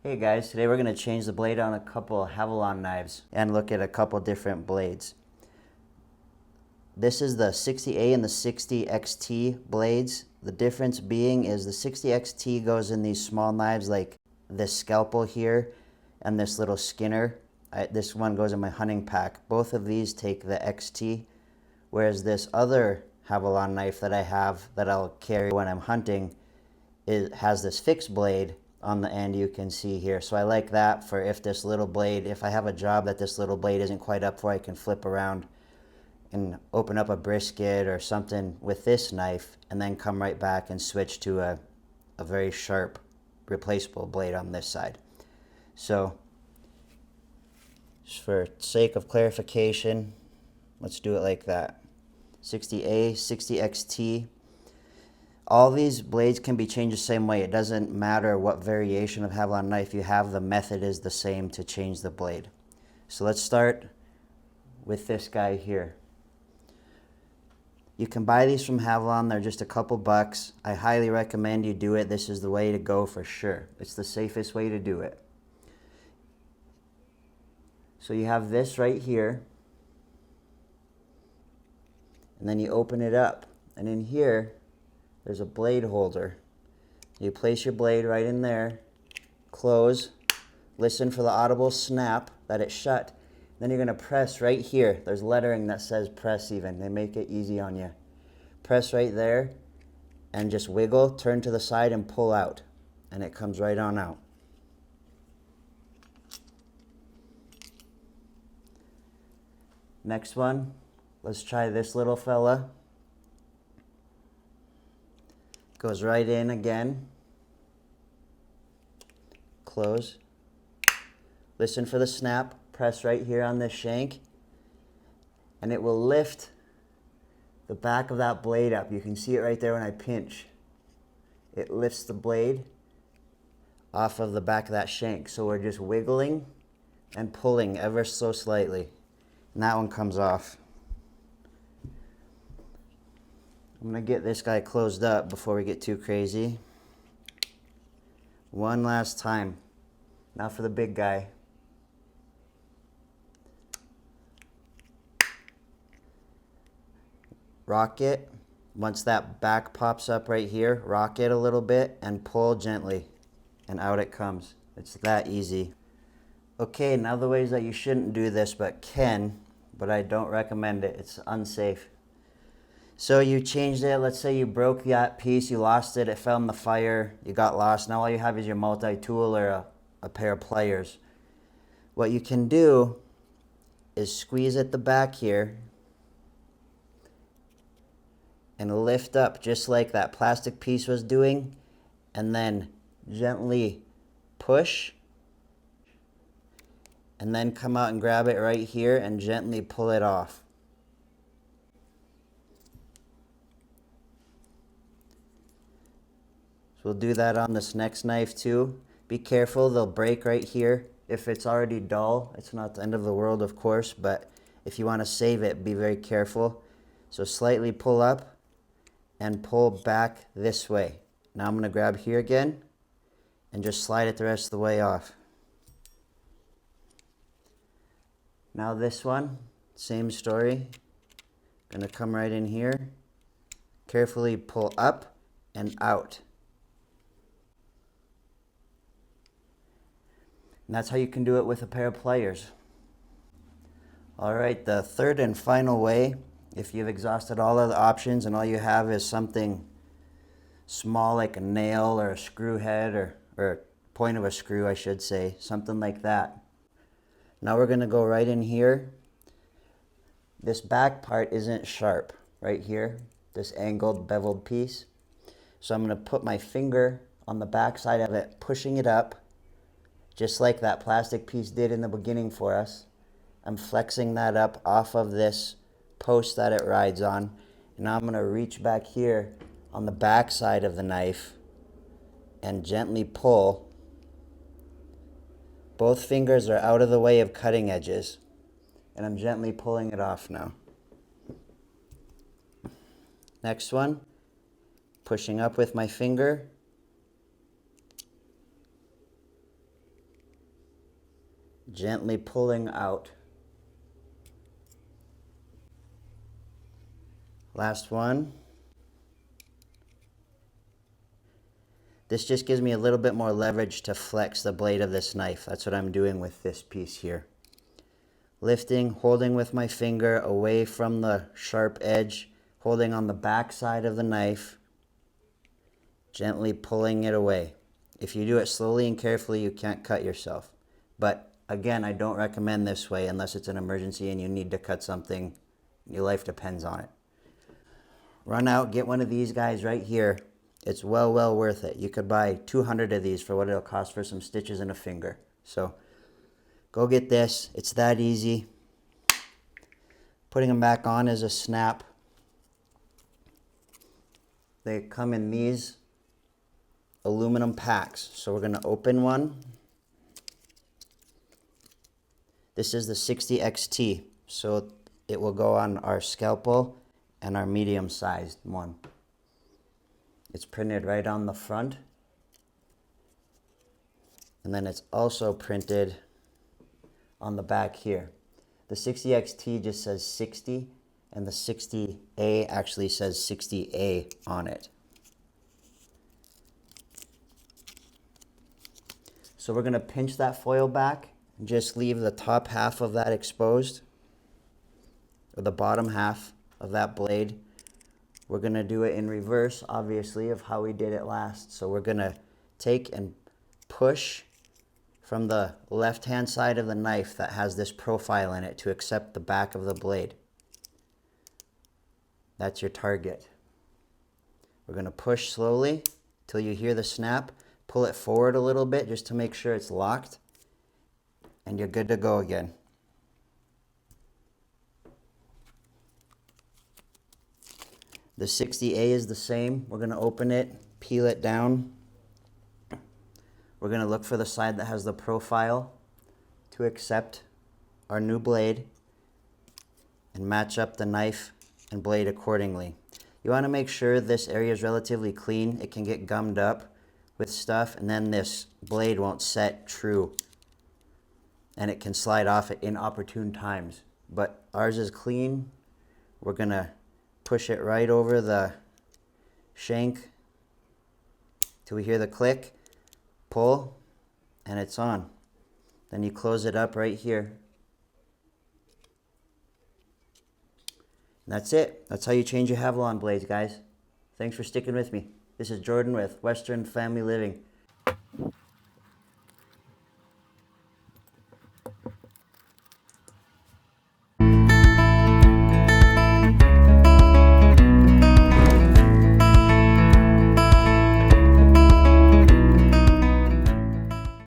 Hey guys, today we're going to change the blade on a couple of Havalon knives and look at a couple different blades. This is the 60A and the 60XT blades. The difference being is the 60XT goes in these small knives like this scalpel here and this little skinner. This one goes in my hunting pack. Both of these take the XT, whereas this other Havalon knife that I have that I'll carry when I'm hunting, it has this fixed blade on the end you can see here. So I like that for if this little blade, if I have a job that this little blade isn't quite up for, I can flip around and open up a brisket or something with this knife and then come right back and switch to a very sharp replaceable blade on this side. So just for sake of clarification, let's do it like that. 60A, 60XT. All these blades can be changed the same way. It doesn't matter what variation of Havalon knife you have, the method is the same to change the blade. So let's start with this guy here. You can buy these from Havalon, they're just a couple bucks. I highly recommend you do it. This is the way to go for sure. It's the safest way to do it. So you have this right here, and then you open it up, and in here, there's a blade holder. You place your blade right in there, close, listen for the audible snap that it's shut. Then you're going to press right here. There's lettering that says press even. They make it easy on you. Press right there and just wiggle, turn to the side and pull out. And it comes right on out. Next one, let's try this little fella. Goes right in again. Close. Listen for the snap. Press right here on this shank. And it will lift the back of that blade up. You can see it right there when I pinch. It lifts the blade off of the back of that shank. So we're just wiggling and pulling ever so slightly. And that one comes off. I'm going to get this guy closed up before we get too crazy. One last time. Now for the big guy. Rock it. Once that back pops up right here, rock it a little bit and pull gently. And out it comes. It's that easy. Okay, now the ways that you shouldn't do this but can, but I don't recommend it. It's unsafe. So you changed it, let's say you broke that piece, you lost it, it fell in the fire, you got lost. Now all you have is your multi-tool or a pair of pliers. What you can do is squeeze at the back here and lift up just like that plastic piece was doing, and then gently push, and then come out and grab it right here and gently pull it off. So we'll do that on this next knife too. Be careful, they'll break right here. If it's already dull, it's not the end of the world, of course, but if you want to save it, be very careful. So slightly pull up and pull back this way. Now I'm going to grab here again and just slide it the rest of the way off. Now this one, same story. Going to come right in here, carefully pull up and out. And that's how you can do it with a pair of pliers. All right, the third and final way, if you've exhausted all of the options and all you have is something small like a nail or a screw head or point of a screw, I should say, something like that. Now we're going to go right in here. This back part isn't sharp right here, this angled beveled piece. So I'm going to put my finger on the back side of it, pushing it up, just like that plastic piece did in the beginning for us. I'm flexing that up off of this post that it rides on. And now I'm going to reach back here on the back side of the knife and gently pull. Both fingers are out of the way of cutting edges. And I'm gently pulling it off now. Next one, pushing up with my finger. Gently pulling out. Last one. This just gives me a little bit more leverage to flex the blade of this knife. That's what I'm doing with this piece here. Lifting, holding with my finger away from the sharp edge, holding on the back side of the knife, gently pulling it away. If you do it slowly and carefully, you can't cut yourself. But again, I don't recommend this way unless it's an emergency and you need to cut something. Your life depends on it. Run out, get one of these guys right here. It's well worth it. You could buy 200 of these for what it'll cost for some stitches and a finger. So go get this. It's that easy. Putting them back on is a snap. They come in these aluminum packs. So we're going to open one. This is the 60 XT. So it will go on our scalpel and our medium-sized one. It's printed right on the front. And then it's also printed on the back here. The 60 XT just says 60, and the 60A actually says 60A on it. So we're going to pinch that foil back and just leave the top half of that exposed, or the bottom half of that blade. We're going to do it in reverse, obviously, of how we did it last. So we're going to take and push from the left-hand side of the knife that has this profile in it to accept the back of the blade. That's your target. We're going to push slowly till you hear the snap. Pull it forward a little bit just to make sure it's locked, and you're good to go again. The 60A is the same. We're going to open it, peel it down. We're going to look for the side that has the profile to accept our new blade and match up the knife and blade accordingly. You want to make sure this area is relatively clean. It can get gummed up with stuff, and then this blade won't set true and it can slide off at inopportune times. But ours is clean. We're going to push it right over the shank till we hear the click, pull, and it's on. Then you close it up right here. And that's it. That's how you change your Havalon blades, guys. Thanks for sticking with me. This is Jordan with Western Family Living.